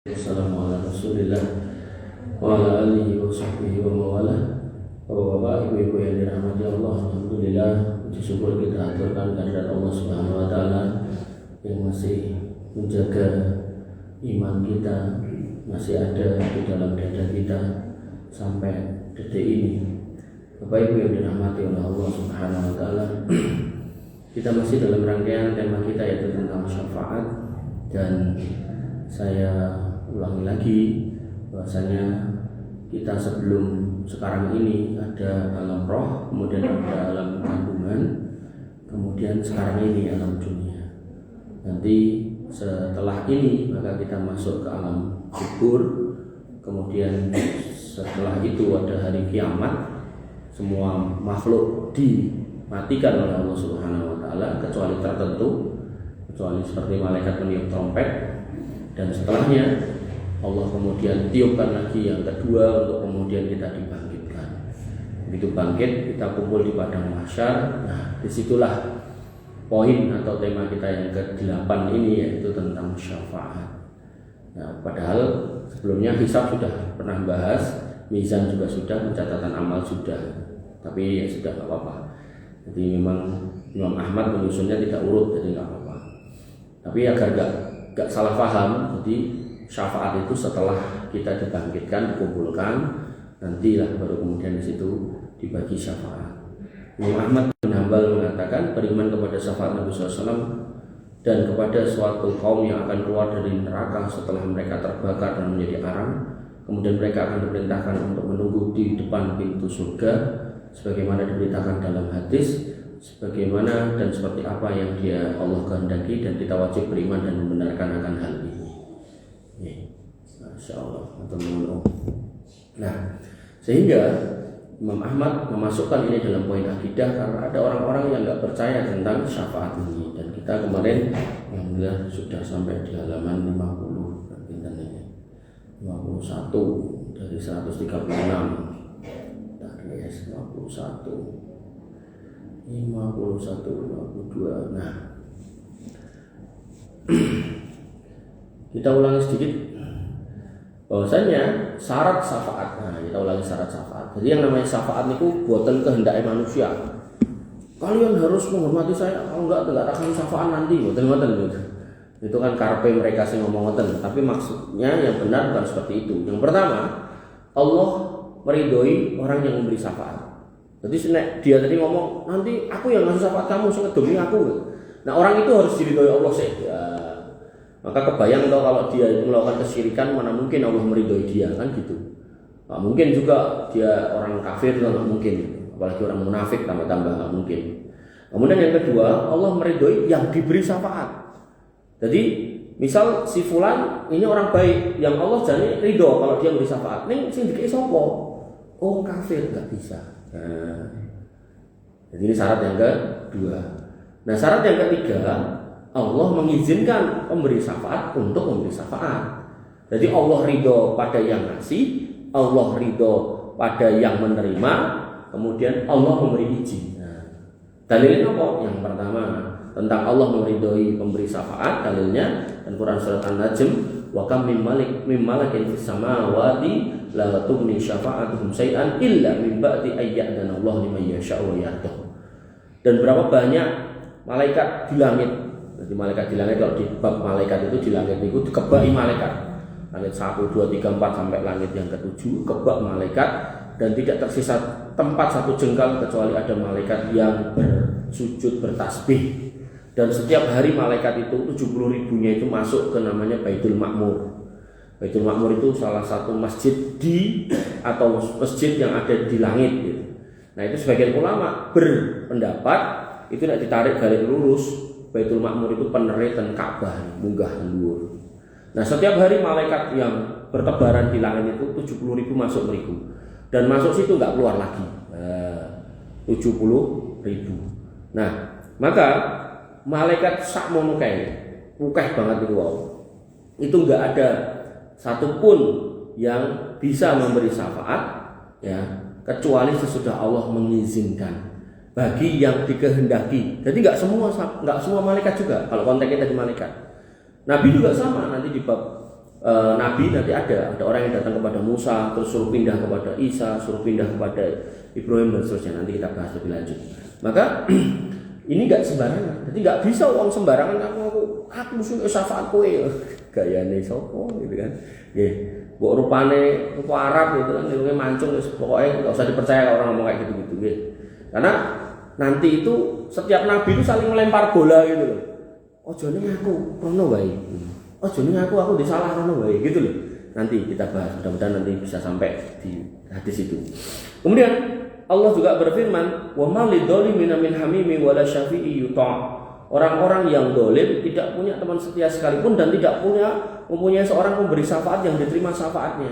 Assalamualaikum Rasulillah wa ala alihi wa sahbihi wa mawala. Bapak-bapak, ibu-ibu yang dirahmati Allah, alhamdulillah, puji syukur kita aturkan kehadirat Allah Subhanahu wa taala yang masih menjaga iman kita, masih ada di dalam dada kita sampai detik ini. Bapak Ibu yang dirahmati oleh Allah Subhanahu wa taala, kita masih dalam rangkaian tema kita yaitu tentang syafaat, dan saya ulangi lagi bahwasanya kita sebelum sekarang ini ada alam roh, kemudian ada alam kandungan, kemudian sekarang ini alam dunia. Nanti setelah ini maka kita masuk ke alam kubur, kemudian setelah itu ada hari kiamat. Semua makhluk dimatikan oleh Allah Subhanahu wa taala kecuali tertentu, kecuali seperti malaikat meniup trompet, dan setelahnya Allah kemudian tiupkan lagi yang kedua untuk kemudian kita dibangkitkan. Begitu bangkit kita kumpul di padang mahsyar. Nah, disitulah poin atau tema kita yang ke-8 ini, yaitu tentang syafaat. Nah, padahal sebelumnya hisab sudah pernah bahas, mizan juga sudah, pencatatan amal sudah, tapi ya sudah nggak apa-apa. Jadi memang Imam Ahmad menyusunnya tidak urut, jadi nggak apa-apa. Tapi agar gak salah paham, jadi syafaat itu setelah kita dibangkitkan, dikumpulkan, nantilah baru kemudian di situ dibagi syafaat. Imam Ahmad bin Hanbal mengatakan beriman kepada syafaat Nabi SAW dan kepada suatu kaum yang akan keluar dari neraka setelah mereka terbakar dan menjadi arang, kemudian mereka akan diperintahkan untuk menunggu di depan pintu surga sebagaimana diberitakan dalam hadis, sebagaimana dan seperti apa yang dia Allah kehendaki, dan kita wajib beriman dan membenarkan akan hal ini. Masya Allah. Nah, sehingga Imam Ahmad memasukkan ini dalam poin akidah karena ada orang-orang yang nggak percaya tentang syafaat ini, dan kita kemarin alhamdulillah sudah sampai di halaman 50 ini 51 dari 136 dari 51 52. Nah, kita ulangi sedikit bahwasanya syarat syafaat. Nah, kita ulangi syarat syafaat. Jadi yang namanya syafaat itu buatan kehendak manusia. Kalian harus menghormati saya, kalau enggak akan syafaat nanti. Betul. Itu kan karpe mereka sih ngomong ngoten, tapi maksudnya yang benar bukan seperti itu. Yang pertama, Allah meridhoi orang yang memberi syafaat. Jadi dia tadi ngomong, nanti aku yang ngasih syafaat kamu, saya demi aku. Nah, orang itu harus diridhoi Allah saja. Maka kebayang kalau dia itu melakukan kesyirikan, mana mungkin Allah meridhoi dia, kan gitu. Nah, mungkin juga dia orang kafir, nggak mungkin. Apalagi orang munafik tambah-tambah nggak mungkin. Kemudian yang kedua, Allah meridhoi yang diberi syafaat. Jadi misal si fulan ini orang baik, yang Allah jadi ridho kalau dia beri syafaat. Ning sing dikei sapa? Oh, kafir, nggak bisa. Nah, jadi ini syarat yang kedua. Nah, syarat yang ketiga, Allah mengizinkan pemberi syafaat untuk memberi syafaat. Jadi Allah ridho pada yang ngasih, Allah ridho pada yang menerima, kemudian Allah memberi izin. Nah, dalilnya apa? Yang pertama tentang Allah meridhoi pemberi syafaat, dalilnya dan Quran surat An-Najm, wa kam min malakin fis samawati la tughni syafa'atuhum syai'an illa min ba'di ayyadana Allah liman yasha'u wa yardah. Dan berapa banyak malaikat di langit. Jadi malaikat di langit, kalau di bab malaikat itu di langit itu dikebaki malaikat. Langit 1, 2, 3, 4 sampai langit yang ke-7 kebak malaikat, dan tidak tersisa tempat satu jengkal kecuali ada malaikat yang bersujud bertasbih. Dan setiap hari malaikat itu 70.000-nya itu masuk ke namanya Baitul Ma'mur. Baitul Ma'mur itu salah satu masjid atau masjid yang ada di langit gitu. Nah, itu sebagian ulama berpendapat itu tidak ditarik garis lurus, Baitul Ma'mur itu peneretan Ka'bah, munggah luhur. Nah, setiap hari malaikat yang bertebaran di langit itu 70.000 masuk meriku, dan masuk situ nggak keluar lagi. 70.000. Nah, maka malaikat sakmono ukeh banget itu wow. Itu nggak ada satupun yang bisa memberi syafaat ya, kecuali sesudah Allah mengizinkan bagi yang dikehendaki. Jadi nggak semua malaikat juga. Kalau konteksnya tadi malaikat, Nabi juga sama. Nanti di bab nabi nanti ada orang yang datang kepada Musa terus suruh pindah kepada Isa, suruh pindah kepada Ibrahim dan seterusnya. Nanti kita bahas lebih lanjut. Maka ini nggak sembarangan. Jadi nggak bisa uang sembarangan aku suka syafaat kowe. Gayane sopo gitu kan. Nggih. Mbok rupane rupa Arab gitu kan, irunge mancung pokoknya enggak usah dipercaya kalau orang ngomong kayak gitu-gitu nggih. Karena nanti itu setiap nabi itu saling melempar bola gitu loh. Ojo ning aku rono wae. Ojo ning aku disalah rono wae gitu loh. Nanti kita bahas, mudah-mudahan nanti bisa sampai di hadis itu. Kemudian Allah juga berfirman, "Wa ma lidzalimin min hamimi wala syafi'i yuta'." Orang-orang yang dolim tidak punya teman setia sekalipun dan tidak mempunyai seorang pemberi syafaat yang diterima syafaatnya.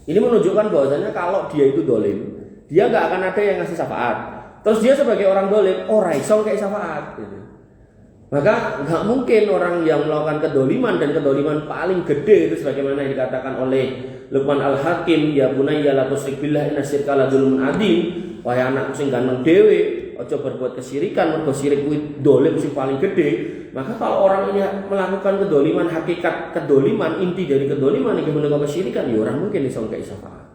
Ini menunjukkan bahwasanya kalau dia itu dolim, dia nggak akan ada yang ngasih syafaat. Terus dia sebagai orang dolim, iso kayak syafaat. Gitu. Maka nggak mungkin orang yang melakukan kedoliman dan kedoliman paling gede itu sebagaimana yang dikatakan oleh Luqman Al-Hakim, ya bunayya la tusyrik billah inna syirka la dzulmun adzim. Wahai anakku sing ganteng dhewe, aja berbuat kesyirikan, mergo syirik kuwi dolim sing paling gede. Maka kalau orang ini melakukan kedoliman, hakikat kedoliman, inti dari kedoliman iki menika kesyirikan, ya orang mungkin iso ngekek syafaat.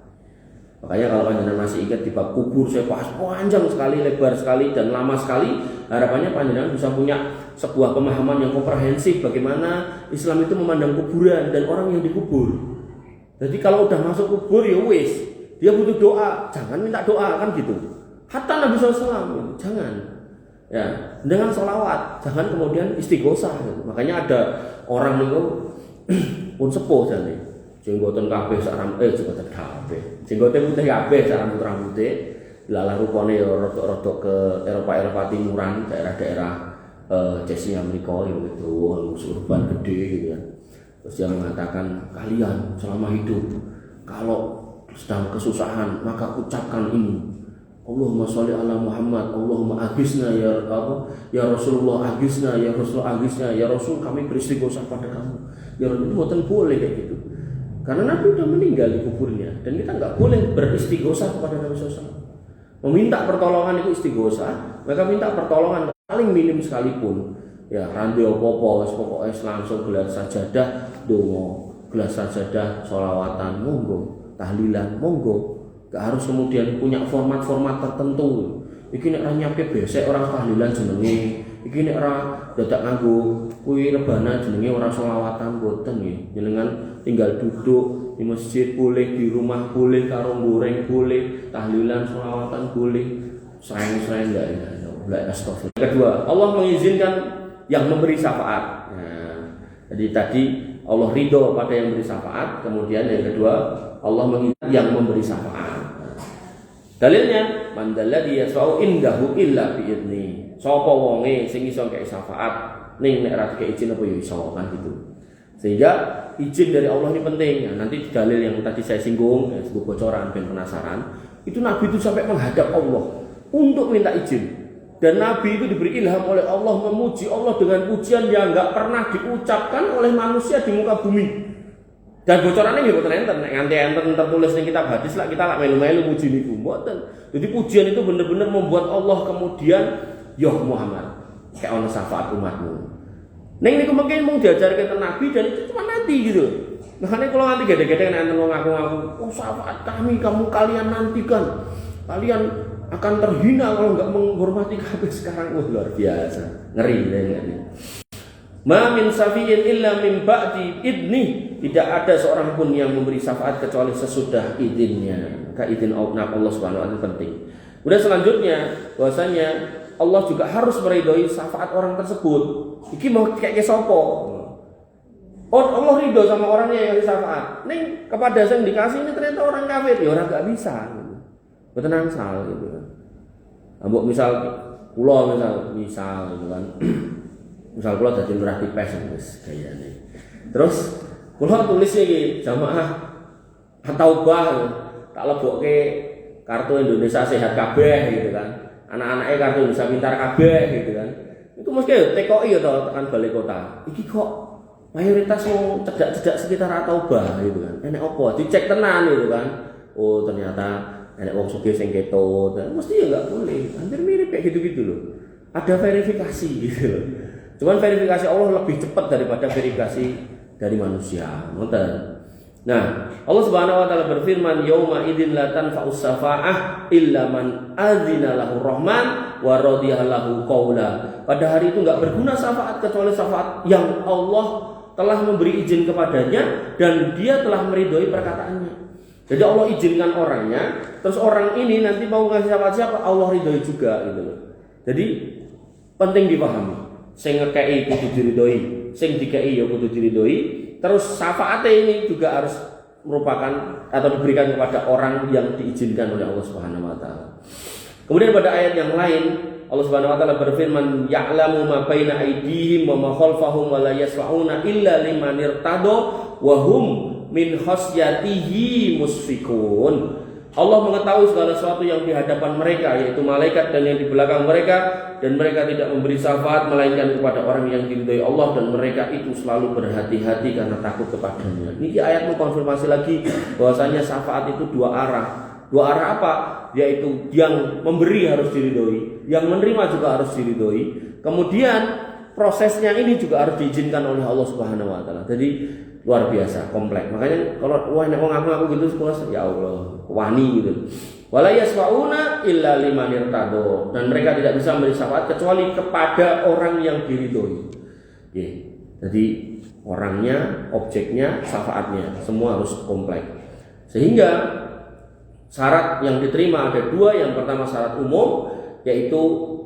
Makanya kalau panjenengan masih ingat di bab kubur saya bahas panjang sekali, lebar sekali dan lama sekali. Harapannya panjenengan bisa punya sebuah pemahaman yang komprehensif bagaimana Islam itu memandang kuburan dan orang yang dikubur. Jadi kalau udah masuk kubur ya wis, dia butuh doa, jangan minta doa kan gitu. Hatta Nabi SAW jangan. Ya, dengan sholawat, jangan kemudian istighosah. Gitu. Makanya ada orang itu pun sepuh jane. Jenggoten kabeh sak jenggoten kabeh. Jenggote putih kabeh sak rambut-rambute. Lalah rupane ya rada ke Eropa timuran, daerah-daerah Chechnya Amerika gitu, surban gede gitu kan. Terus dia mengatakan, kalian selama hidup kalau sedang kesusahan maka ucapkan ini. Allahumma sholli ala Muhammad, Allahumma aghithna ya Rasulullah, aghithna ya Rasulullah, aghithna ya Rasul, kami beristighosah pada kamu. Ya Rasul, itu bukan boleh kayak gitu. Karena Nabi sudah meninggal di kuburnya dan kita nggak boleh beristighosah kepada Nabi SAW. Meminta pertolongan itu istighosah, maka minta pertolongan paling minim sekalipun. Ya, randi apa-apa, pokoknya langsung gelar sajadah, dongo, gelar sajadah, sholawatan, monggo, tahlilan, monggo. Gak harus kemudian punya format-format tertentu. Iki nek ora nyampe besek orang tahlilan jenenge, iki nek ora dadak nganggo kuwi rebana jenenge ora sholawatan boten nggih. Jenengan tinggal duduk di masjid boleh, di rumah boleh, karo goreng boleh, tahlilan sholawatan boleh, sayang-sayang enggak ya. Astagfirullah. Kedua, Allah mengizinkan yang memberi syafaat. Nah, jadi tadi Allah ridho pada yang memberi syafaat, kemudian yang kedua Allah mengizinkan yang memberi syafaat. Dalilnya, man dalladzi yasfa'u indahu illa bi idzni. Sapa wonge sing iso kek syafaat ning nek ra kek izin apa ya iso kan gitu. Sehingga izin dari Allah ini penting. Nah, nanti dalil yang tadi saya singgung, sebuah bocoran ben penasaran, itu Nabi itu sampai menghadap Allah untuk minta izin. Dan Nabi itu diberi ilham oleh Allah memuji Allah dengan pujian yang enggak pernah diucapkan oleh manusia di muka bumi. Dan bocorannya nggih boten enten, nek nganti enten tertulis ning kitab hadis lah kita lak melu-melu muji niku mboten. Jadi pujian itu benar-benar membuat Allah kemudian ya Muhammad, kayak ana syafaat umatmu. Ning niku mungkin mung diajarke ke Nabi dan itu cuma nanti gitu. Makanya kalau nanti gede-gede enten wong ngaku-ngaku, syafaat kamu kalian nantikan. Kalian akan terhina kalau enggak menghormati kami sekarang. Luar biasa. Ngeri ya. Ma min syafi'in illa min ba'di idni. Tidak ada seorang pun yang memberi syafaat kecuali sesudah izinnya. Maka izin Allah Subhanahu wa taala penting. Kemudian selanjutnya bahwasanya Allah juga harus meridhoi syafaat orang tersebut. Iki mau kayak sapa? Oh, Allah ridho sama orangnya yang dikasih syafaat. Ning kepada yang dikasih ini ternyata orang kafir, ya orang enggak bisa. Mboten angsal gitu kan. Ambok misal kula misal gitu kan. Misal kula dadi lurah tipes wis gayane. Terus kula tulis iki jamaah At-Taubah tak lebokke kartu Indonesia Sehat kabeh gitu kan. Anak-anake kartu Indonesia Pintar kabeh gitu kan. Itu mesti TKI atau tekan balai kota. Iki kok mayoritas wong cedak-cedak sekitar At-Taubah gitu kan. Enek apa? Dicek tenan gitu kan. Oh, ternyata enek wong sugih sing ketut. Mesti ya enggak boleh. Hampir mirip kayak gitu-gitu loh. Ada verifikasi gitu loh. Cuman verifikasi Allah lebih cepat daripada verifikasi dari manusia. Nah, Allah Subhanahu wa taala berfirman, "Yauma idzin la tanfa'us syafa'ah illa man adzina lahu rahman wa radiya lahu qaula." Pada hari itu enggak berguna syafaat kecuali syafaat yang Allah telah memberi izin kepadanya dan dia telah meridhoi perkataannya. Jadi Allah izinkan orangnya, terus orang ini nanti mau ngasih syafaat siapa, Allah ridhoi juga gitu loh. Jadi penting dipahami. Sing ngekei kudu diridhoi, sing dikei ya kudu diridhoi. Terus syafaat ini juga harus merupakan atau diberikan kepada orang yang diizinkan oleh Allah Subhanahu wa taala. Kemudian pada ayat yang lain Allah Subhanahu wa taala berfirman, "Ya'lamu ma baina aydihim wa ma khalfahum wa la yasfa'una illa liman irtada wa hum min khasyatihi musfikun." Allah mengetahui segala sesuatu yang di hadapan mereka, yaitu malaikat dan yang di belakang mereka, dan mereka tidak memberi syafaat melainkan kepada orang yang diridhoi Allah, dan mereka itu selalu berhati-hati karena takut kepadanya. Ini ayat mengkonfirmasi lagi bahwasanya syafaat itu dua arah. Dua arah apa? Yaitu yang memberi harus diridhoi, yang menerima juga harus diridhoi. Kemudian prosesnya ini juga harus diizinkan oleh Allah Subhanahu wa taala. Jadi luar biasa, kompleks. Makanya kalau wah nek wong aku gitu sekolah, ya Allah, wani gitu. Wala yasfauna illa liman irtado, dan mereka tidak bisa memberi syafaat kecuali kepada orang yang diridhoi. Jadi orangnya, objeknya, syafaatnya semua harus kompleks. Sehingga syarat yang diterima ada dua. Yang pertama syarat umum, yaitu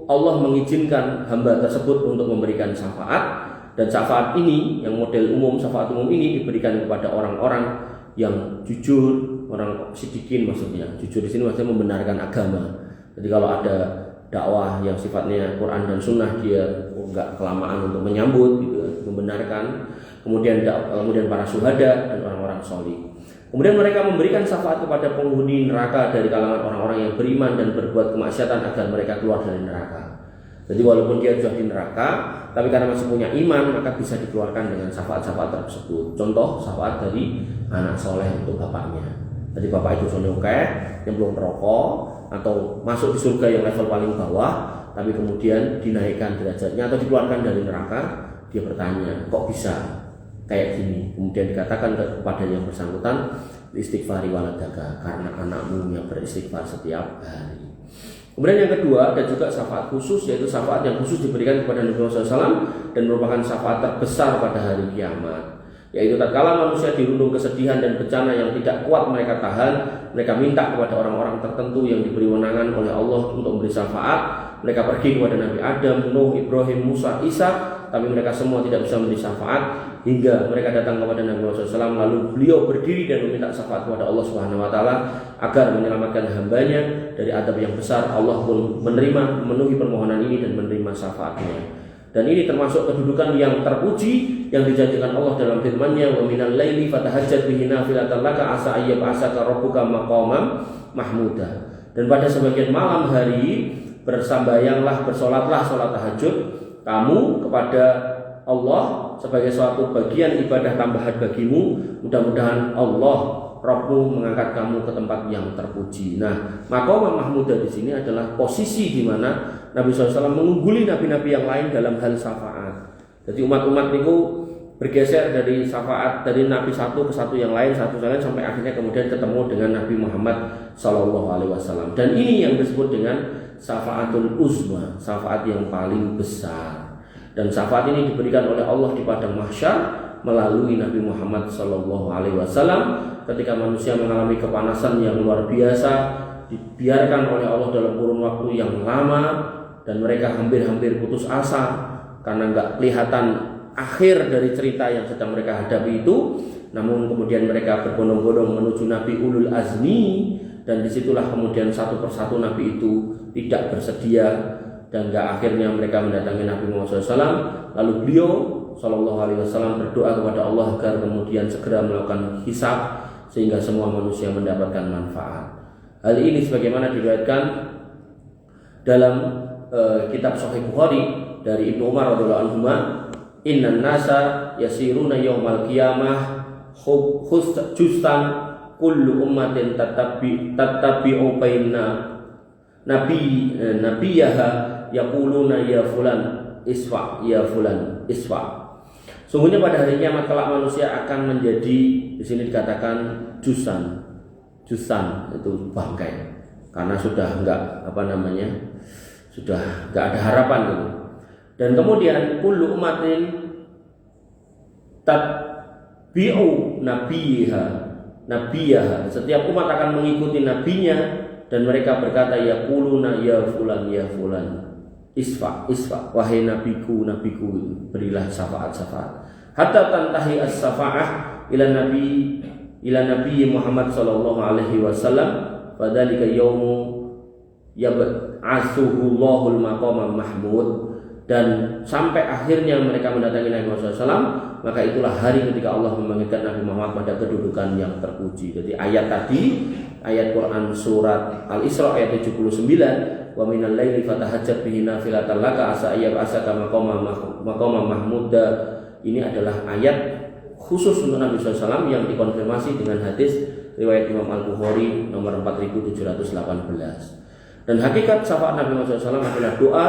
Allah mengizinkan hamba tersebut untuk memberikan syafaat. Dan syafaat ini, yang model umum, syafaat umum ini diberikan kepada orang-orang yang jujur, orang sidikin maksudnya. Jujur di sini maksudnya membenarkan agama. Jadi kalau ada dakwah yang sifatnya Quran dan Sunnah, dia enggak kelamaan untuk menyambut, gitu, membenarkan. Kemudian para syuhada dan orang-orang sholih. Kemudian mereka memberikan syafaat kepada penghuni neraka dari kalangan orang-orang yang beriman dan berbuat kemaksiatan agar mereka keluar dari neraka. Jadi walaupun dia sudah di neraka, tapi karena masih punya iman, maka bisa dikeluarkan dengan syafaat-syafaat tersebut. Contoh syafaat dari anak soleh untuk bapaknya. Jadi bapak itu soleh yang belum merokok atau masuk di surga yang level paling bawah, tapi kemudian dinaikkan derajatnya atau dikeluarkan dari neraka. Dia bertanya, kok bisa kayak gini? Kemudian dikatakan kepada yang bersangkutan, istighfari waladaka, karena anakmu yang beristighfar setiap hari. Kemudian yang kedua, ada juga syafaat khusus, yaitu syafaat yang khusus diberikan kepada Nabi Muhammad SAW dan merupakan syafaat terbesar pada hari kiamat. Yaitu tatkala manusia dirundung kesedihan dan bencana yang tidak kuat mereka tahan, mereka minta kepada orang-orang tertentu yang diberi wewenangan oleh Allah untuk memberi syafaat. Mereka pergi kepada Nabi Adam, Nuh, Ibrahim, Musa, Isa, tapi mereka semua tidak bisa memberi syafaat. Hingga mereka datang kepada Nabi Muhammad SAW, lalu beliau berdiri dan meminta syafaat kepada Allah Subhanahu wa taala agar menyelamatkan hambanya dari adab yang besar. Allah pun memenuhi permohonan ini dan menerima syafaatnya. Dan ini termasuk kedudukan yang terpuji yang dijanjikan Allah dalam firman-Nya, "Wa minal laili fatahajjat bihi nafilatan laka asa ayyab'asaka rabbuka maqaman mahmuda." Dan pada sebagian malam hari bersambayanglah, bersolatlah solat tahajud kamu kepada Allah sebagai suatu bagian ibadah tambahan bagimu. Mudah-mudahan Allah Rabbmu mengangkat kamu ke tempat yang terpuji. Nah, maqam mahmudah di sini adalah posisi di mana Nabi SAW mengungguli nabi-nabi yang lain dalam hal syafaat. Jadi umat-umat itu bergeser dari syafaat dari nabi satu ke satu yang lain sampai akhirnya kemudian ketemu dengan Nabi Muhammad SAW. Dan ini yang disebut dengan syafaatul uzma, syafaat yang paling besar. Dan syafaat ini diberikan oleh Allah di padang mahsyar melalui Nabi Muhammad SAW. Ketika manusia mengalami kepanasan yang luar biasa, dibiarkan oleh Allah dalam kurun waktu yang lama, dan mereka hampir-hampir putus asa karena nggak kelihatan akhir dari cerita yang sedang mereka hadapi itu. Namun kemudian mereka berbondong-bondong menuju Nabi Ulul Azmi, dan disitulah kemudian satu persatu Nabi itu tidak bersedia, dan nggak akhirnya mereka mendatangi Nabi Muhammad SAW. Lalu beliau SAW berdoa kepada Allah agar kemudian segera melakukan hisab sehingga semua manusia mendapatkan manfaat. Hal ini sebagaimana diriwayatkan dalam kitab Sahih Bukhari dari Ibnu Umar radhiyallahu anhu, "Innan nasa yasiruna yaumal qiyamah khustan kullu ummatin tattabi'u baina nabiyaha yaquluna ya fulan isfa ya fulan isfa." Sungguhnya pada hari kiamat kelak manusia akan menjadi, di sini dikatakan jusan itu bangkai, karena sudah sudah enggak ada harapan gitu. Dan kemudian kullu ummatin tatbi'u nabiyaha, setiap umat akan mengikuti nabinya, dan mereka berkata yaquluna ya fulan isfa wahai nabiku berilah syafaat hatta tantahi as-syafa'ah ila nabi Muhammad sallallahu alaihi wasallam, fadzalika yaumu yab'atsuhu Allahul maqamam mahmud, dan sampai akhirnya mereka mendatangi Nabi Muhammad SAW, maka itulah hari ketika Allah membangkitkan Nabi Muhammad pada kedudukan yang terpuji. Jadi ayat tadi, ayat Quran surat Al-Isra ayat 79, wa minal laili fatahajjat bihi nafilatan laka asa ayyab'asaka maqamam mahmuda, ini adalah ayat khusus untuk Nabi SAW yang dikonfirmasi dengan hadis riwayat Imam Al-Bukhari nomor 4718. Dan hakikat syafaat Nabi Muhammad SAW adalah doa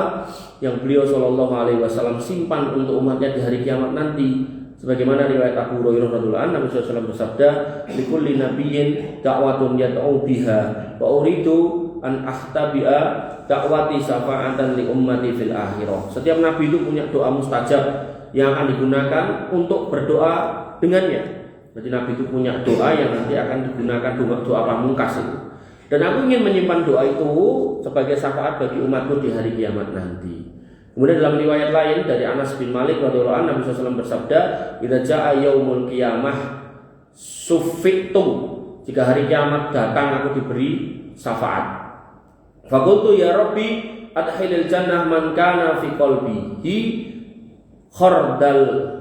yang beliau SAW simpan untuk umatnya di hari kiamat nanti. Sebagaimana riwayat Abu Hurairah radhiyallahu anhu, Nabi SAW bersabda, "Likulli nabiyyin da'watun yad'u biha, wa uridu an ahtabi'a da'wati syafa'atan li ummati fil akhirah." Setiap nabi itu punya doa mustajab yang akan digunakan untuk berdoa dengannya. Jadi nabi itu punya doa yang nanti akan digunakan doa pamungkas itu. Dan aku ingin menyimpan doa itu sebagai syafaat bagi umatku di hari kiamat nanti. Kemudian dalam riwayat lain dari Anas bin Malik radhiyallahu anhu, Nabi SAW bersabda, "Idza jaa yaumul qiyamah suffitu." Jika hari kiamat datang aku diberi syafaat. Faqultu ya Rabbi adkhilil jannah man kana fi qalbihi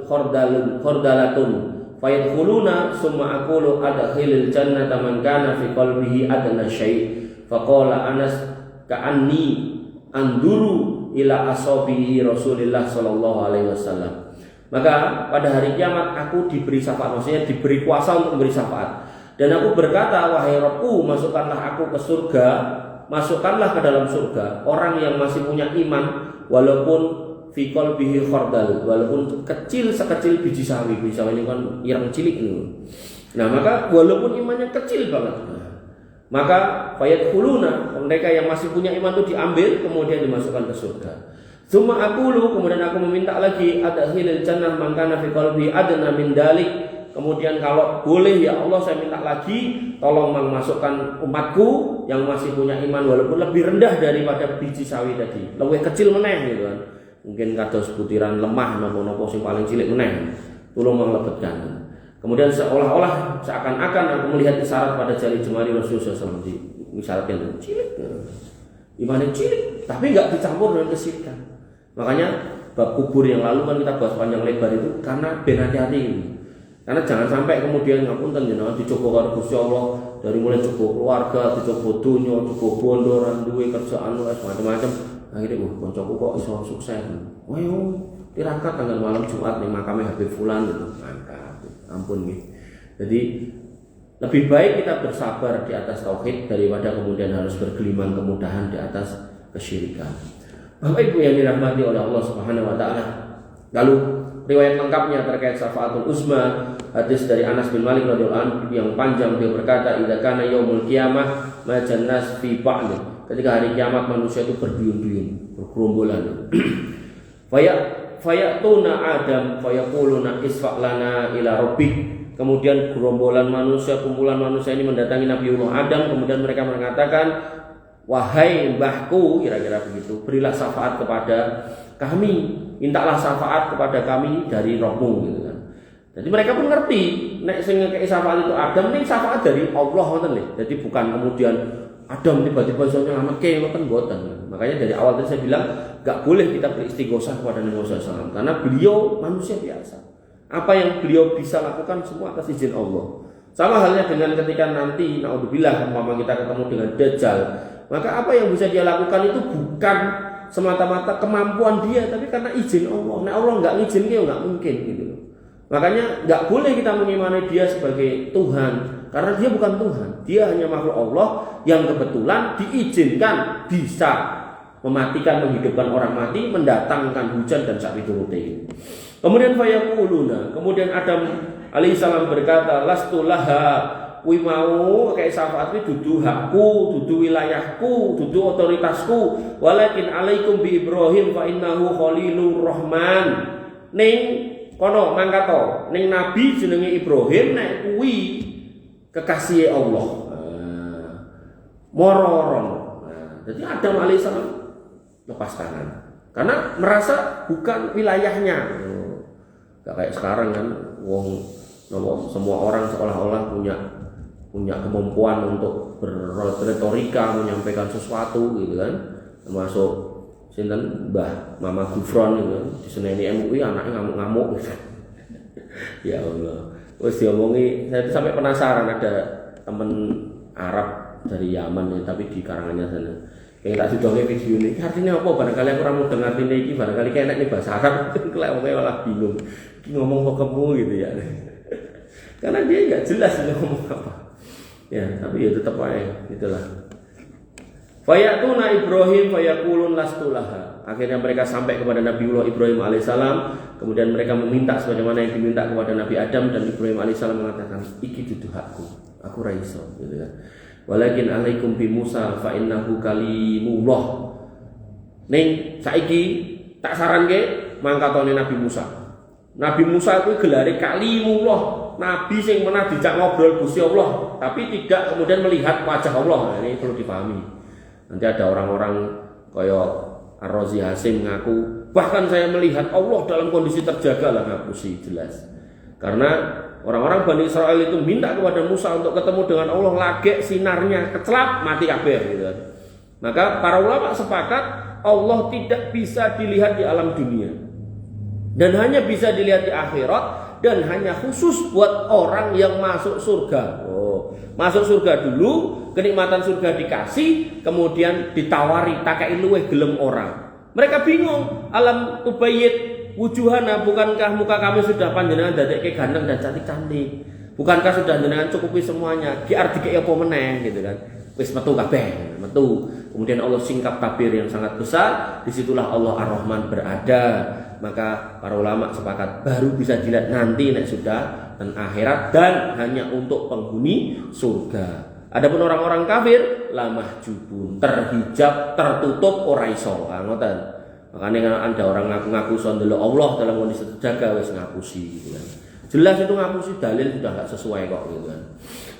khordalatun fayadkhuluna summa aqulu adkhilil jannata man kana fi qalbihi adna syai'. Faqala Anas ka'anni anduru ila asabihi Rasulillah sallallahu alaihi wasallam. Maka pada hari kiamat aku diberi syafaat, maksudnya diberi kuasa untuk memberi syafaat. Dan aku berkata, wahai Rabbku, masukkanlah aku ke surga, masukkanlah ke dalam surga orang yang masih punya iman walaupun fi qalbihi khardal, walaupun kecil sekecil biji sawi. Biji sawi ini kan ireng cilik ini. Nah, maka walaupun imannya kecil banget, maka fayadkhuluna, mereka yang masih punya iman itu diambil kemudian dimasukkan ke surga. Cuma kemudian aku meminta lagi adkhilil jannah man kana fi qalbi adna min dalik. Kemudian kalau boleh ya Allah, saya minta lagi tolong memasukkan umatku yang masih punya iman walaupun lebih rendah daripada biji sawi tadi, lebih kecil meneh gitu kan. Mungkin kados butiran lemah napa-napa sing paling cilik meneh, tulung menglebetkan. Kemudian seolah-olah seakan-akan aku melihat isyarat pada jari jemari Rasulullah SAW, di isyaratnya cilik, imannya cilik, tapi nggak dicampur dengan kesyirikan. Makanya bab kubur yang lalu kan kita bahas panjang lebar itu karena ben hati-hati ini. Karena jangan sampai kemudian ngapunten jenengan dicoba karo Gusti Allah, dari mulai coba keluarga, dicoba dunya, coba bondoran, duwe kerjaan macam-macam. Akhirnya koncoku kok iso sukses. Wayo tirakat tanggal malam Jumat nih makamnya Habib Fulan gitu. Mangkat. Ampun nggih. Jadi lebih baik kita bersabar di atas tauhid daripada kemudian harus bergelimang kemudahan di atas kesyirikan. Bapak Ibu yang dirahmati oleh Allah Subhanahu wa taala. Lalu riwayat lengkapnya terkait syafaatul uzma, hadis dari Anas bin Malik radhiyallahu anhu yang panjang, dia berkata, "Idza kana yaumul qiyamah majan nas fi ba'd." Ketika hari kiamat manusia itu berduyun-duyun, bergerombolan. Fayatuna Adam fayaquluna isfa' lana ila rabbik. Kemudian gerombolan manusia, kumpulan manusia ini mendatangi Nabiullah Adam, kemudian mereka mengatakan, "Wahai mbahku," kira-kira begitu, "berilah syafaat kepada kami, mintalah syafaat kepada kami dari Rabbmu," gitu kan. Jadi mereka pun ngerti, nek sing ngekeki syafaat itu Adam, ini syafaat dari Allah ngoten lho. Jadi bukan kemudian Adam tiba-tiba iso nyelametke ngoten mboten. Makanya dari awal tadi saya bilang enggak boleh kita beristighosah kepada Nabi Muhammad SAW karena beliau manusia biasa. Apa yang beliau bisa lakukan semua atas izin Allah. Sama halnya dengan ketika nanti naudzubillah umpama kita ketemu dengan Dajjal, maka apa yang bisa dia lakukan itu bukan semata-mata kemampuan dia, tapi karena izin Allah. Nah, Allah enggak ngizin dia enggak mungkin gitu. Makanya enggak boleh kita mengimani dia sebagai Tuhan. Karena dia bukan Tuhan, dia hanya makhluk Allah yang kebetulan diizinkan bisa mematikan, menghidupkan orang mati, mendatangkan hujan dan sak piturute. Kemudian fayaquluna, kemudian Adam alaihissalam berkata, lastu laha, kuwi mau kayak syafaat kuwi dudu hakku, dudu wilayahku, dudu otoritasku, walakin alaikum bi Ibrahim fa innahu khalilur rahman. Ning kono mangkato, ning nabi jenenge Ibrahim nek kuwi kekasih Allah. Moro-moro. Jadi Adam alaihissalam lepas tangan karena merasa bukan wilayahnya. Gak kayak sekarang kan, semua orang seolah-olah punya kemampuan untuk berretorika, menyampaikan sesuatu gitu kan, termasuk sinten Mbah Mama Gufron gitu kan, di Seneni MUI anaknya ngamuk-ngamuk gitu. Ya Allah, terus diomongi, saya sampai penasaran, ada temen Arab dari Yaman ya, tapi di karangannya sana. Kayak tak sudah video ini, artinya apa? Barangkali aku ramu dengar ini, barangkali kayak enak nih bahasa Arab, kalau malah bingung, ngomong kok kamu gitu ya. Karena dia nggak jelas ngomong apa. Ya, tapi ya tetap aja, gitulah. Fayatuna Ibrahim fayakulun lastulaha. Akhirnya mereka sampai kepada Nabiullah Ibrahim alaihissalam. Kemudian mereka meminta sebagaimana yang diminta kepada Nabi Adam, dan Ibrahim alaihissalam mengatakan, iki dudu hakku, aku raiso, gitu kan. Walakin alaikum bi Musa fa innahu kalimullah. Ning saiki tak saranke mangkatone Nabi Musa. Nabi Musa itu gelare kalimullah, nabi sing pernah dijak ngobrol Gusti Allah, tapi tidak kemudian melihat wajah Allah. Nah, ini perlu dipahami. Nanti ada orang-orang kaya Ar-Razi Hasim ngaku, bahkan saya melihat Allah dalam kondisi terjaga lah, ngaku sih jelas. Karena orang-orang Bani Israel itu minta kepada Musa untuk ketemu dengan Allah, lagi sinarnya kecelap mati kabeh gitu. Maka para ulama sepakat Allah tidak bisa dilihat di alam dunia dan hanya bisa dilihat di akhirat, dan hanya khusus buat orang yang masuk surga. Masuk surga dulu, kenikmatan surga dikasih, kemudian ditawari takai luweh gelem orang. Mereka bingung, alam tubayyid wujuhana, bukankah muka kami sudah panjenengan dadekke ganteng dan cantik-cantik? Bukankah sudah jenengan cukupi semuanya? Ki artike apa meneh gitu kan. Wis metu kabeh, metu. Kemudian Allah singkap tabir yang sangat besar, disitulah Allah Ar-Rahman berada. Maka para ulama sepakat baru bisa dilihat nanti nek sudah dan akhirat, dan hanya untuk penghuni surga. Adapun orang-orang kafir lamahjubun, terhijab, tertutup, ora iso. Ngoten. Makanya ada orang ngaku-ngaku sondelo Allah dalam kondisi terjaga, wis ngapusi gitu kan. Jelas itu ngapusi, dalil sudah enggak sesuai kok gitu kan.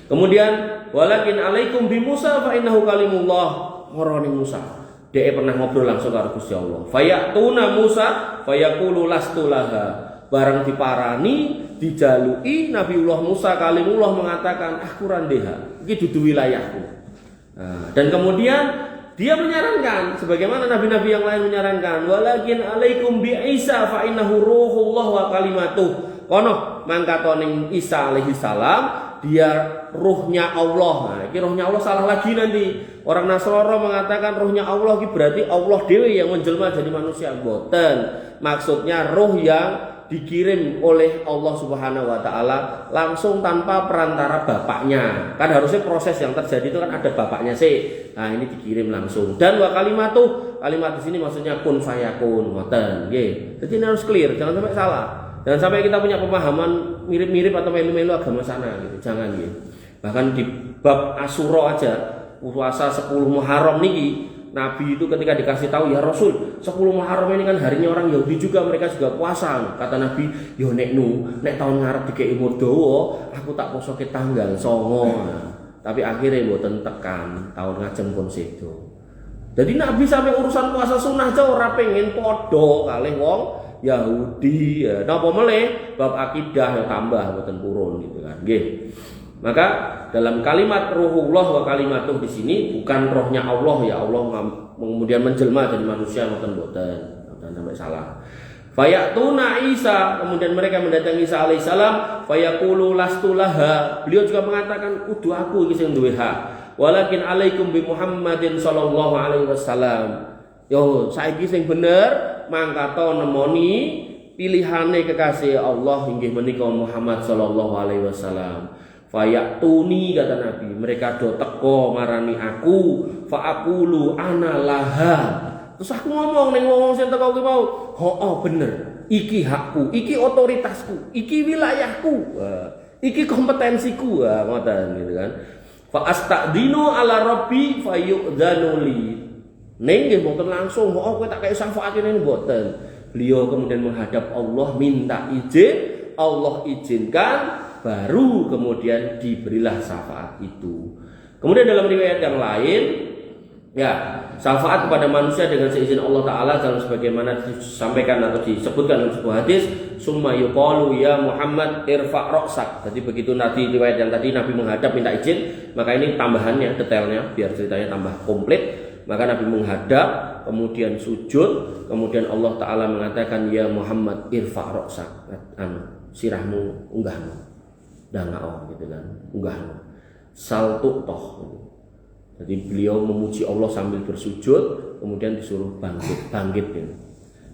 Kemudian walakin alaikum bi Musa fa innahu kalimullah, ngoroni Musa. Dia pernah ngobrol langsung karo Gusti Allah. Fayatuna Musa fayaqulu lastulaha. Barang diparani, dijalui Nabiullah Musa kalimullah mengatakan aku randeha, iki dudu wilayahku. Nah, dan kemudian dia menyarankan sebagaimana nabi-nabi yang lain menyarankan, walakin alaikum bi Isa fa innahu ruhullah wa kalimatuh. Kono mangkatoning Isa alaihi salam, dia ruhnya Allah. Nah, ini ruhnya Allah salah lagi nanti. Orang Nasrani mengatakan ruhnya Allah ini berarti Allah dewe yang menjelma jadi manusia. Boten. Maksudnya ruh yang dikirim oleh Allah Subhanahu wa taala langsung tanpa perantara bapaknya. Kan harusnya proses yang terjadi itu kan ada bapaknya sih. Nah, ini dikirim langsung. Dan wa kalimatuh, kalimat di sini maksudnya kun fayakun, ngoten nggih. Jadi ini harus clear, jangan sampai salah. Jangan sampai kita punya pemahaman mirip-mirip atau melu-melu agama sana gitu. Jangan gitu. Bahkan di bab Asyura aja, puasa 10 Muharram niki, Nabi itu ketika dikasih tahu, ya Rasul, 10 Muharram ini kan harinya orang Yahudi juga, mereka juga puasa. Kata Nabi, yo nek tahun ngarep dikei umur dawa, aku tak poso ke tanggal 9. Tapi akhirnya mboten tekan, tahun ngajeng pun sedo. Jadi Nabi sampai urusan puasa sunnah aja ora pengen podo kalih wong Yahudi. Ya, napa meleh bab akidah ya tambah mboten purun gitu kan. Nggih. Maka dalam kalimat ruhullah wa kalimatuh di sini bukan rohnya Allah, ya Allah kemudian menjelma jadi manusia mboten sampai salah. Fayatuna Isa, kemudian mereka mendatangi Isa alaihissalam, fayaqulu lastulaha. Beliau juga mengatakan kudu aku iki sing duwe hak. Walakin alaikum bi Muhammadin sallallahu alaihi wasallam. Yo saiki sing bener mangkato nemoni pilihane kekasih Allah inggih menika Muhammad sallallahu alaihi wasallam. Fayatuni, kata Nabi, mereka do teko marani aku, faaqulu ana laha. Terus aku ngomong ning wong sing teko kuwi mau, "Hooh bener, iki hakku, iki otoritasku, iki wilayahku, iki kompetensiku, ngoten gitu kan. Fa astadinu ala rabbi fayu'dzanu li. Ning nggih mboten langsung, kowe tak kei syafaat ini mboten. Beliau kemudian menghadap Allah minta izin, Allah izinkan, baru kemudian diberilah syafaat itu. Kemudian dalam riwayat yang lain, ya, syafaat kepada manusia dengan seizin Allah Ta'ala dalam sebagaimana disampaikan atau disebutkan dalam sebuah hadis, summa yuqalu ya Muhammad irfa' ra'sak. Jadi begitu nanti riwayat yang tadi Nabi menghadap minta izin, maka ini tambahannya, detailnya biar ceritanya tambah komplit. Maka Nabi menghadap, kemudian sujud, kemudian Allah Ta'ala mengatakan ya Muhammad irfa' ra'sak, sirahmu unggahmu, dangao gitu kan, unggahmu, saltu toh. Jadi beliau memuji Allah sambil bersujud, kemudian disuruh bangkit gitu.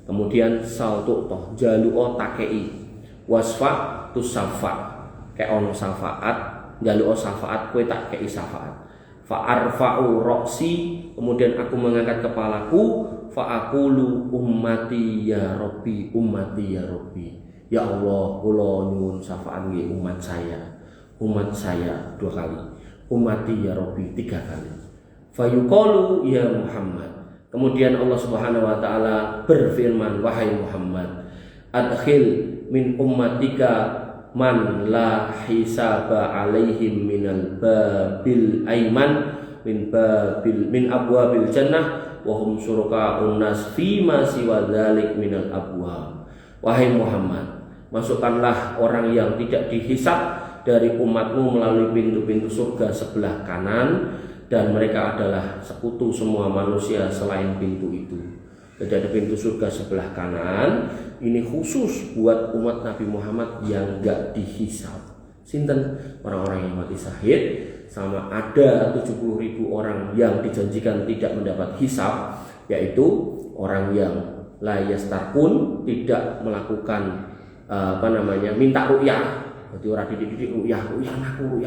Kemudian saltu toh, jalu'o takei, wasfa tusafa, kayak ono syafaat, jalu'o syafaat, kue tak kei syafaat. Fa'arfa'u roksi, kemudian aku mengangkat kepalaku, fa'akulu ummati ya Rabbi, ummati ya Rabbi. Ya Allah, kula nyuwun syafaat nggih umat saya 2 kali, ummati ya Rabbi 3 kali. Fayuqalu ya Muhammad. Kemudian Allah Subhanahu wa taala berfirman, wahai Muhammad, adkhil min ummatika man la hisaba alaihim minal babil aiman min abwabil jannah wa hum syuraka'un nas fima siwa dzalik minal abwab. Wahai Muhammad, masukkanlah orang yang tidak dihisab dari umatmu melalui pintu-pintu surga sebelah kanan, dan mereka adalah sekutu semua manusia selain pintu itu. Jadi ada pintu surga sebelah kanan, ini khusus buat umat Nabi Muhammad yang gak dihisab. Sinten? Orang-orang yang mati syahid, sama ada 70.000 orang yang dijanjikan tidak mendapat hisab, yaitu orang yang la yastarkun, tidak melakukan minta ru'yah. Jadi orang dididik ru'yah anakku.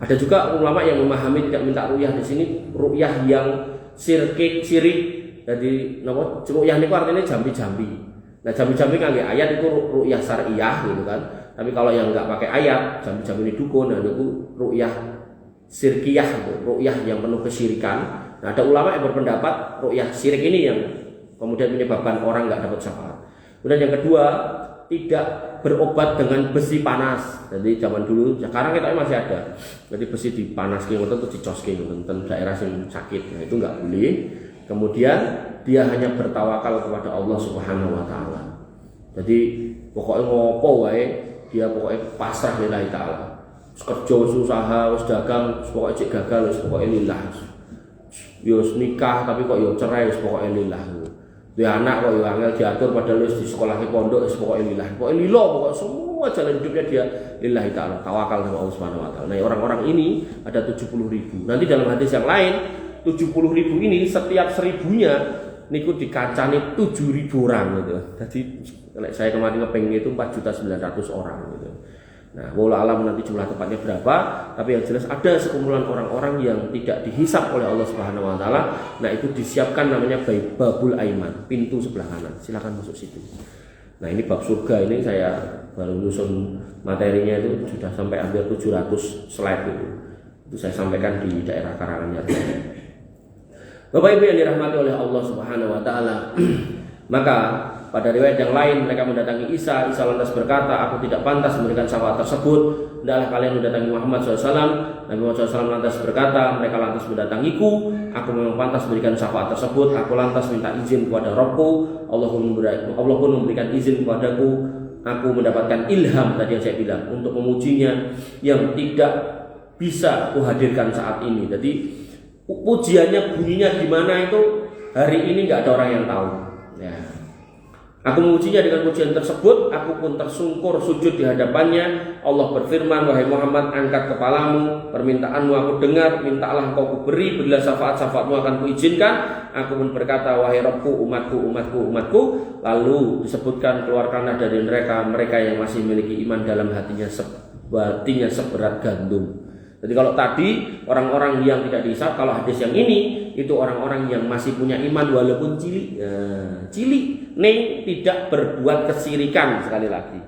Ada juga ulama yang memahami tidak minta ru'yah di sini, ru'yah yang syirik. Jadi ru'yah niku artinya jambi-jambi. Nah, jambi-jambi ngangge ayat itu ru'yah syariah gitu kan. Tapi kalau yang enggak pakai ayat, jambi-jambi ini dukun, nah itu ru'yah syirkiyah, ru'yah yang penuh kesyirikan. Nah, ada ulama yang berpendapat ru'yah syirik ini yang kemudian menyebabkan orang enggak dapat syafaat. Kemudian yang kedua, tidak berobat dengan besi panas. Jadi zaman dulu, sekarang kita masih ada. Jadi besi dipanaski atau dicoski tentang daerah yang sakit. Nah, itu enggak boleh. Kemudian dia hanya bertawakal kepada Allah Subhanahu wa taala. Jadi pokoknya ngopo wae, dia pokoknya pasrah lillahi taala. Kerja usaha, wis dagang, pokoknya cek gagal, wis pokoknya lillah. Yo nikah tapi kok yo cerai, wis pokoknya lillah. Dia anak kok yo angel diatur padahal wis di sekolah pondok, wis pokoknya lillah. Pokoknya lilo, pokoknya semua jalan hidupnya dia lillahi taala, tawakal sama Allah Subhanahu wa taala. Nah, orang-orang ini ada 70.000. Nanti dalam hadis yang lain 70.000 ini setiap 1.000-nya niku dikancani 7.000 orang gitu. Jadi saya kemarin ngepengin itu 4.900.000 orang gitu. Nah, wallahu alam nanti jumlah tepatnya berapa, tapi yang jelas ada sekumpulan orang-orang yang tidak dihisap oleh Allah Subhanahu wa taala. Nah, itu disiapkan namanya babul aiman, pintu sebelah kanan. Silakan masuk situ. Nah, ini bab surga ini saya baru nyusun materinya itu sudah sampai hampir 700 slide itu. Itu saya sampaikan di daerah Karanganyar. Bapak Ibu yang dirahmati oleh Allah Subhanahu wa taala. Maka pada riwayat yang lain mereka mendatangi Isa lantas berkata, aku tidak pantas memberikan syafaat tersebut, hendaklah kalian mendatangi Muhammad SAW. Nabi Muhammad SAW lantas berkata, mereka lantas mendatangiku, aku memang pantas memberikan syafaat tersebut, aku lantas minta izin kepada Rabbku, Allah pun memberikan izin kepadaku, aku mendapatkan ilham tadi yang saya bilang untuk memujinya yang tidak bisa kuhadirkan saat ini. Jadi pujiannya bunyinya gimana itu hari ini nggak ada orang yang tahu. Ya. Aku memujinya dengan pujian tersebut, aku pun tersungkur sujud di hadapannya. Allah berfirman, wahai Muhammad, angkat kepalamu, permintaanmu aku dengar, mintalah engkau kuberi, berilah syafaat-syafaatmu akan kuizinkan. Aku pun berkata, wahai Rabbku, umatku. Lalu disebutkan, keluarkanlah dari mereka yang masih memiliki iman dalam hatinya seberat gandum. Jadi kalau tadi orang-orang yang tidak dihisab, kalau hadis yang ini itu orang-orang yang masih punya iman walaupun cilik. Cilik ning tidak berbuat kesirikan sekali lagi.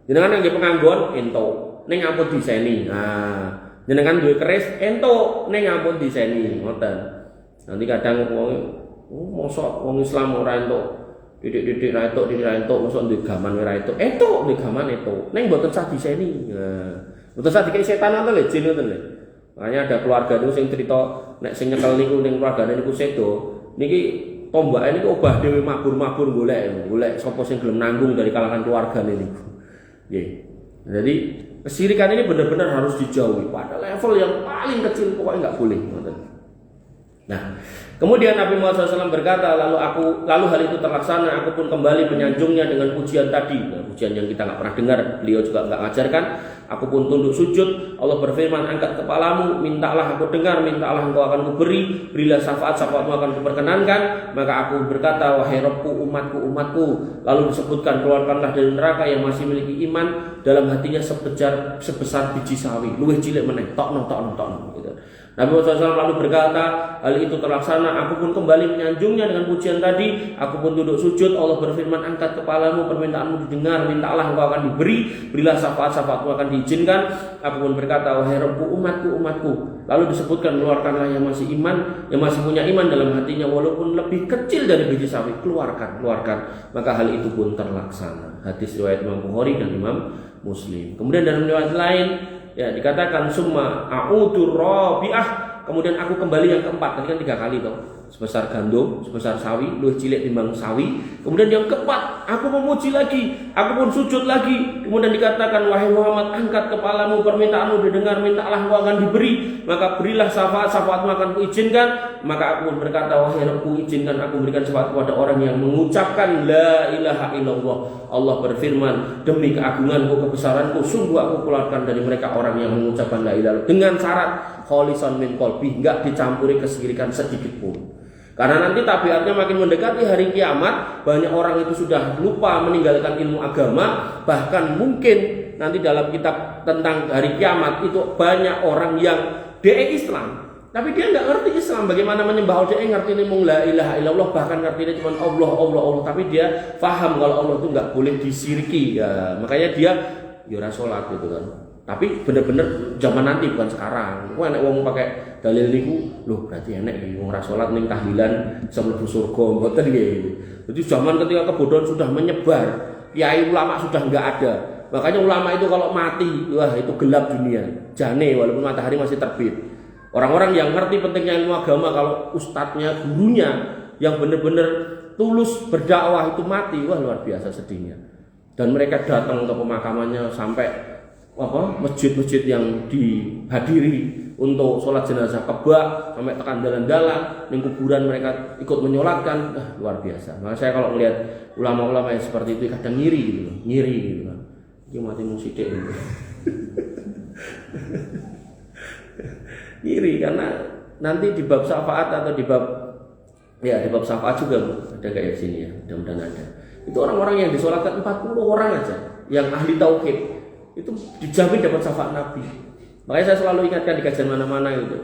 Jenengan nggih penganggon ento, ning ampun diseni. Nah, jenengan duwe keris ento, ning ampun diseni, ngoten. Nanti kadang mosok wong Islam ora entuk titik-titik ra entuk, mosok duwe gaman ora entuk. Entuk duwe gaman entuk, ning mboten sah diseni. Nah, betul saat dikai setan atau le jin ngoten lho. Makanya ada keluarga niku sing cerita nek sing nyekel niku ning keluargane niku sedo, niki tombake niku obah dhewe mabur-mabur golek sapa sing gelem nanggung dari kalangan keluargane niku. Nggih. Jadi kesirikan ini benar-benar harus dijauhi pada level yang paling kecil, pokoknya enggak boleh ngoten. Nah, kemudian Nabi Muhammad SAW berkata, lalu hal itu terlaksana, aku pun kembali menyanjungnya dengan pujian tadi. Nah, pujian yang kita nggak pernah dengar, beliau juga nggak ngajarkan. Aku pun tunduk sujud. Allah berfirman, angkat kepalamu, mintalah aku dengar, mintalah engkau akan kuberi, berilah syafaatmu akan kuperkenankan. Maka aku berkata, wahai Rabbku, umatku. Lalu disebutkan, keluarkanlah dari neraka yang masih memiliki iman, dalam hatinya sebesar biji sawi, luwih cilik meneh, tokno gitu. Nabi Muhammad SAW lalu berkata, hal itu terlaksana, aku pun kembali menyanjungnya dengan pujian tadi. Aku pun duduk sujud. Allah berfirman, angkat kepalamu, permintaanmu didengar, mintalah engkau akan diberi, berilah syafaatmu akan diizinkan. Aku pun berkata, wahai Rabbku, umatku. Lalu disebutkan, keluarkanlah yang masih punya iman dalam hatinya, walaupun lebih kecil dari biji sawi, keluarkan. Maka hal itu pun terlaksana. Hadis riwayat Imam Bukhari dan Imam Muslim. Kemudian dalam riwayat lain, ya dikatakan summa a'udur rabi'ah, kemudian aku kembali yang keempat. Tadi kan 3 kali toh, sebesar gandum, sebesar sawi, luwih cilik timbang sawi. Kemudian yang keempat, aku memuji lagi, aku pun sujud lagi. Kemudian dikatakan, wahai Muhammad, angkat kepalamu, permintaanmu didengar, mintalah engkau akan diberi, maka berilah syafaatmu akan kuizinkan. Maka aku pun berkata, wahai Rabbku, izinkan aku memberikan syafaat kepada orang yang mengucapkan la ilaha illallah. Allah berfirman, demi keagunganku, kebesaranku, sungguh aku keluarkan dari mereka orang yang mengucapkan la ilaha illallah dengan syarat kholisan min qalbi, enggak dicampuri kesirikan sedikit pun. Karena nanti tabiatnya makin mendekati hari kiamat, banyak orang itu sudah lupa meninggalkan ilmu agama. Bahkan mungkin nanti dalam kitab tentang hari kiamat itu banyak orang yang DE Islam, tapi dia nggak ngerti Islam, bagaimana menyembah Allah. Dia ngerti ini mung la ilaha illallah, bahkan ngerti ini cuma Allah, tapi dia paham kalau Allah itu nggak boleh disiriki. Ya, makanya dia ora salat gitu kan. Tapi bener-bener zaman nanti, bukan sekarang. Kok enek wong pakai dalil niku, loh berarti enek iki wong ora salat ning tahlilan bisa mlebu surga, mboten nggih. Jadi zaman ketika kebodohan sudah menyebar, kiai ulama sudah enggak ada. Makanya ulama itu kalau mati, wah itu gelap dunia. Jane walaupun matahari masih terbit. Orang-orang yang ngerti pentingnya ilmu agama, kalau ustadznya, gurunya yang benar-benar tulus berdakwah itu mati, wah luar biasa sedihnya. Dan mereka datang ke pemakamannya sampai masjid-masjid yang dihadiri untuk sholat jenazah kebak, sampai tekan dalan-dalan, di kuburan mereka ikut menyolatkan, luar biasa. Maka saya kalau melihat ulama-ulama yang seperti itu kadang ngiri gitu kan. Dia mati musidik gitu. Ngiri karena nanti di bab syafaat atau di bab syafaat juga ada kayak sini ya, mudah-mudahan ada. Itu orang-orang yang disolatkan 40 orang aja yang ahli tauhid, itu dijamin dapat syafaat Nabi. Makanya saya selalu ingatkan di kajian mana-mana gitu.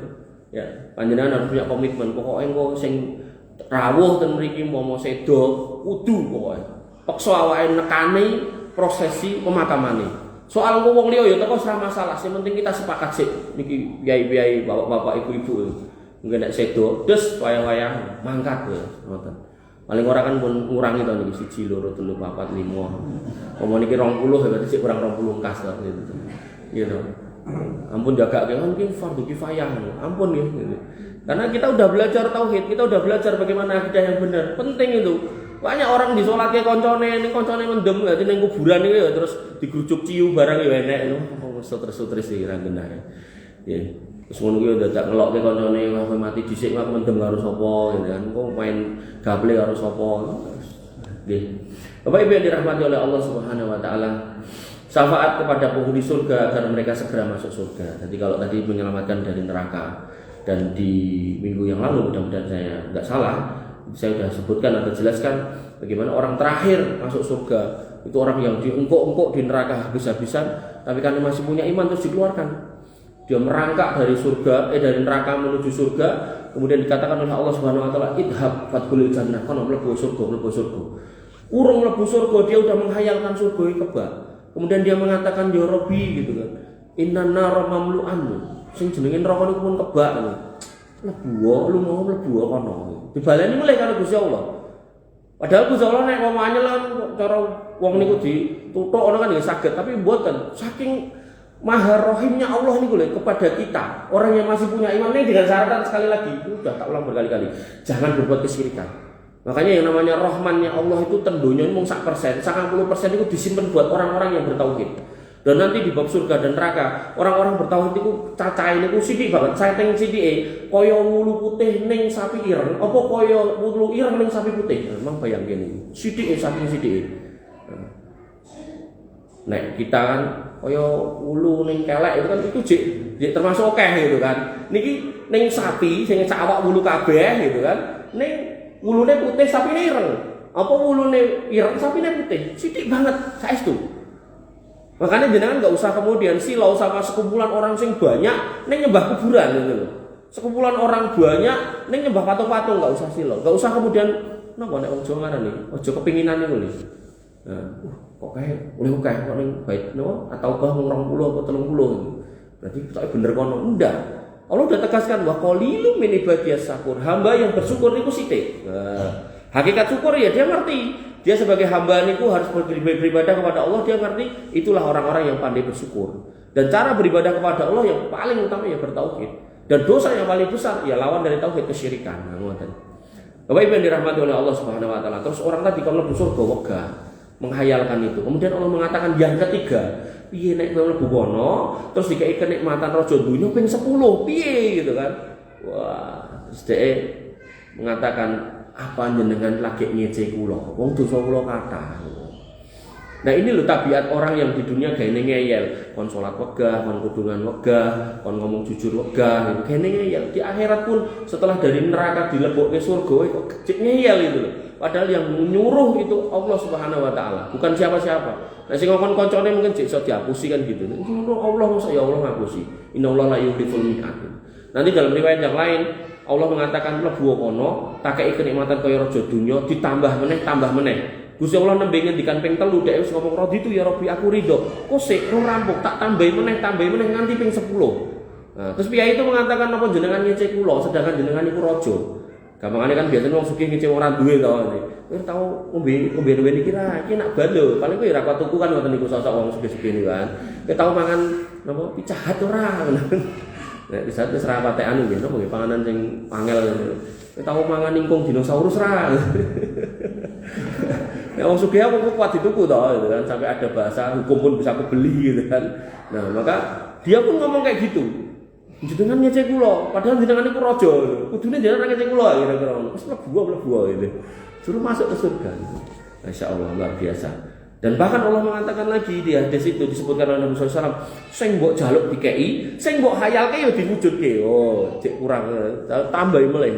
Ya, panjenengan harus punya komitmen. Pokoknya engko sing rawuh ten mriki mau sedo kudu pokoknya. Peksa awake nekani prosesi pemakamane. Soal wong liya ya teko ora masalah, sing penting kita sepakat sih niki kiai-kiai, bapak-bapak, ibu-ibu. Mungkin nek sedo des wayang-wayang mangkat ya, ngoten. Paling ora kan pun ngurangi to niki 1 2 3 4 5. Omong niki 20 berarti sik kurang 20 kas to gitu. Gitu. Ampun jagake kan iki fardu kifayah. Ampun ya gitu. Karena kita udah belajar tauhid, kita udah belajar bagaimana akidah yang benar. Penting itu. Banyak orang disolatke koncone, ning koncone mendem dadi ning kuburan iki ya terus digrujuk ciu barang ya enek lho. Stres-stres iki ra genah. Ya. Terus ngono kuwi dadak ngelokke koncone mati dhisik kok mendem karo sapa gitu kan. Kok main gaple karo sapa. Nggih. Bapak Ibu yang dirahmati oleh Allah Subhanahu wa taala, syafaat kepada penghuni surga agar mereka segera masuk surga. Jadi kalau tadi menyelamatkan dari neraka, dan di minggu yang lalu mudah-mudahan saya enggak salah, saya sudah sebutkan atau jelaskan bagaimana orang terakhir masuk surga itu orang yang diengkok-engkok di neraka habis-habisan, tapi karena masih punya iman terus dikeluarkan. dia merangkak dari surga, dari neraka menuju surga, kemudian dikatakan oleh Allah Subhanahu wa taala, idhab fadkhulil jannah, kono mlebu surga. Urung mlebu surga dia udah menghayalkan surga iki kebak. Kemudian dia mengatakan ya Rabbi gitu kan. Innan nar mamlu'an. Sing jenenge neraka niku pun kebak. Mlebu, lu mau mlebu kono. Dibaleni mulai karo Gusti Allah. Padahal Gusti Allah nek ngomongane lan cara wong niku dituthuk ana kan ya saged, tapi mboten. Saking Maha Rohimnya Allah ini kepada kita, orang yang masih punya iman ini, dengan syaratan sekali lagi, sudah tak ulang berkali-kali, jangan berbuat kesyirikan. Makanya yang namanya Rahmannya Allah itu tentunya mung 1%, 90% itu disimpan buat orang-orang yang bertauhid. Dan nanti di bab surga dan neraka, orang-orang bertauhid itu cacahe niku sithik banget, seteng sithike kaya wulu putih ning sapi ireng, apa kaya wulu ireng ning sapi putih. Memang bayangke niku, sithike saking sithike. Nek kita kan kaya ulu ning kelek itu kan itu jek termasuk akeh gitu kan. Niki ning sapi sing sak awak wulu kabeh gitu kan. Ning wulune putih sapine ireng. Apa wulune ireng sapine putih? Sithik banget saestu. Makanya jenengan enggak usah kemudian silau sama sekumpulan orang sing banyak ning nyembah kuburan gitu loh. Sekumpulan orang banyak ning nyembah patung-patung enggak usah silau. Enggak usah kemudian napa nek wong Jawa ngarani, aja kepinginan niku lho. Kok kayak oleh kok ning bait no atau bah 20 atau 30 berarti kita bener kono ndak. Allah udah tegaskan wa qalilum min ibadiyas syakur, hamba yang bersyukur niku sithik. Hakikat syukur ya dia ngerti, dia sebagai hamba niku harus beribadah kepada Allah, dia ngerti itulah orang-orang yang pandai bersyukur. Dan cara beribadah kepada Allah yang paling utama ya bertauhid. Dan dosa yang paling besar ya lawan dari tauhid kesyirikan. Ngoten. Bapak Ibu yang dirahmati oleh Allah Subhanahu wa taala. Terus orang tadi kalau mlebu surga wegah menghayalkan itu. Kemudian Allah mengatakan yang ketiga, piye nek kowe mlebu kono terus dikai kenikmatan raja dunya ping 10, piye gitu kan. Wah, terus dhek mengatakan apa jenengan lagi ngece kula. Wong dosa kula kathah. Nah ini loh tabiat orang yang di dunia gene ngeyel, kon salat wegah, kon kudungan wegah, kon ngomong jujur wegah, gene ngeyel. Di akhirat pun setelah dari neraka dilebokke surga kok kecik ngeyel itu loh. Padahal yang menyuruh itu Allah Subhanahu wa taala, bukan siapa-siapa. Nah sing ngomong koncone mungkin cek iso dihapusi kan gitu. Allah masa ya Allah ngapusi. Innallaha la yukhliful mi'ad. Nanti dalam riwayat yang lain Allah mengatakan mlebu kono, takei kenikmatan kaya raja dunya ditambah meneh, tambah meneh. Gusti Allah nembe ngendikan ping 3 dhek wis ngomong raditu ya Rabbi aku ridho. Kok sik ora rampung tak tambahi meneh nganti ping 10. Nah, terus piyai itu mengatakan napa jenengan ngece kula sedangkan jenengan iku raja. Gampangane kan biasanya wong sugih ngece ora duwe to. Kowe tau ngombe iki ra iki nak balo. Paling kowe ora kuat tuku kan ngoten niku sosok wong sugih-sugih niku kan. Kowe tau mangan napa picahat ora. Nek bisa wis ra patekan nggih napa nggih panganan sing angel. Kowe tau mangan ingkung dinosaurus ra. Ya wong sugih aku kuat dituku to gitu kan sampai ada bahasa hukum pun bisa aku beli gitu kan. Nah, maka dia pun ngomong kayak gitu. Jenengan ngece kula, padahal jenengan iku raja. Kudune jenengan ngece kula kira-kira ngono. Wis mlebu gitu. Suruh masuk ke surga. Masyaallah luar biasa. Dan bahkan Allah mengatakan lagi di hadis itu disebutkan oleh Nabi sallallahu alaihi wasallam, sing mbok jaluk dikei, sing mbok hayalke ya diwujudke. Oh, cek kurang tambahi meleh.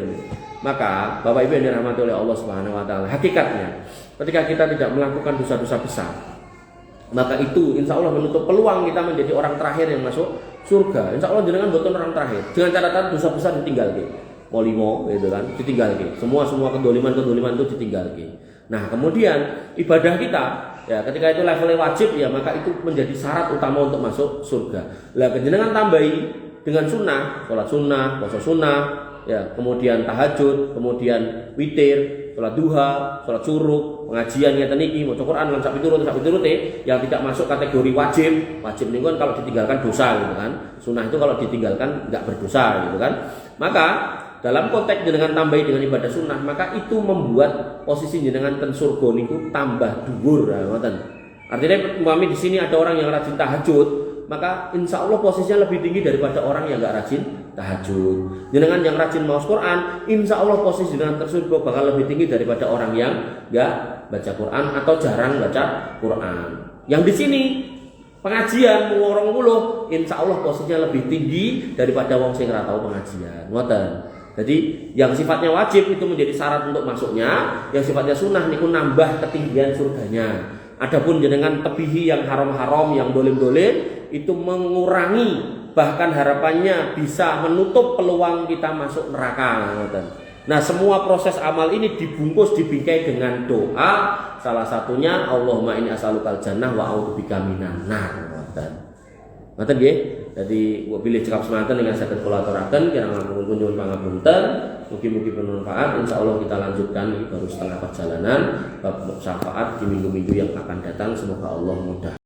Maka Bapak Ibu yang dirahmati oleh Allah Subhanahu wa taala, hakikatnya ketika kita tidak melakukan dosa-dosa besar, maka itu insya Allah menutup peluang kita menjadi orang terakhir yang masuk surga. Insya Allah jenengan boten orang terakhir. Dengan catatan dosa besar ditinggalke. Molimo gitu kan, ditinggalke. Semua kedoliman itu ditinggalke. Nah, kemudian ibadah kita ya ketika itu levelnya wajib ya maka itu menjadi syarat utama untuk masuk surga. Lah jenengan tambahi dengan sunnah, sholat sunnah, puasa sunnah, ya, kemudian tahajud, kemudian witir, sholat duha, sholat suruh, pengajian ngeten iki, maca Quran lan sak piturute yang tidak masuk kategori wajib. Wajib niku kan kalau ditinggalkan dosa gitu kan. Sunnah itu kalau ditinggalkan enggak berdosa gitu kan. Maka dalam konteks jenengan tambahi dengan ibadah sunnah, maka itu membuat posisi jenengan ten surga niku tambah dhuwur, ngoten. Artinya umpami di sini ada orang yang rajin tahajud, maka insya Allah posisinya lebih tinggi daripada orang yang enggak rajin tahajud. Jenengan yang rajin maos Quran, insya Allah posisi jenengan tersurga bakal lebih tinggi daripada orang yang enggak baca Quran atau jarang baca Quran. Yang di sini pengajian ngorong puluh, insya Allah posisinya lebih tinggi daripada wong sing ora tau pengajian. Ngoten. Jadi yang sifatnya wajib itu menjadi syarat untuk masuknya, yang sifatnya sunnah niku nambah ketinggian surganya. Adapun jenengan tebihi yang haram-haram, yang dolim-dolim itu mengurangi bahkan harapannya bisa menutup peluang kita masuk neraka. Nah, semua proses amal ini dibungkus, dibingkai dengan doa. Salah satunya Allahumma inni as'alukal jannah wa a'udzubika minan nar. Ngoten nggih. Jadi pilih cekap semanten dengan saged kula aturaken kirang langkung nyuwun pangapunten. Mugi-mugi bermanfaat. Insyaallah kita lanjutkan ini baru setengah perjalanan bab syafaat di minggu-minggu yang akan datang. Semoga Allah mudah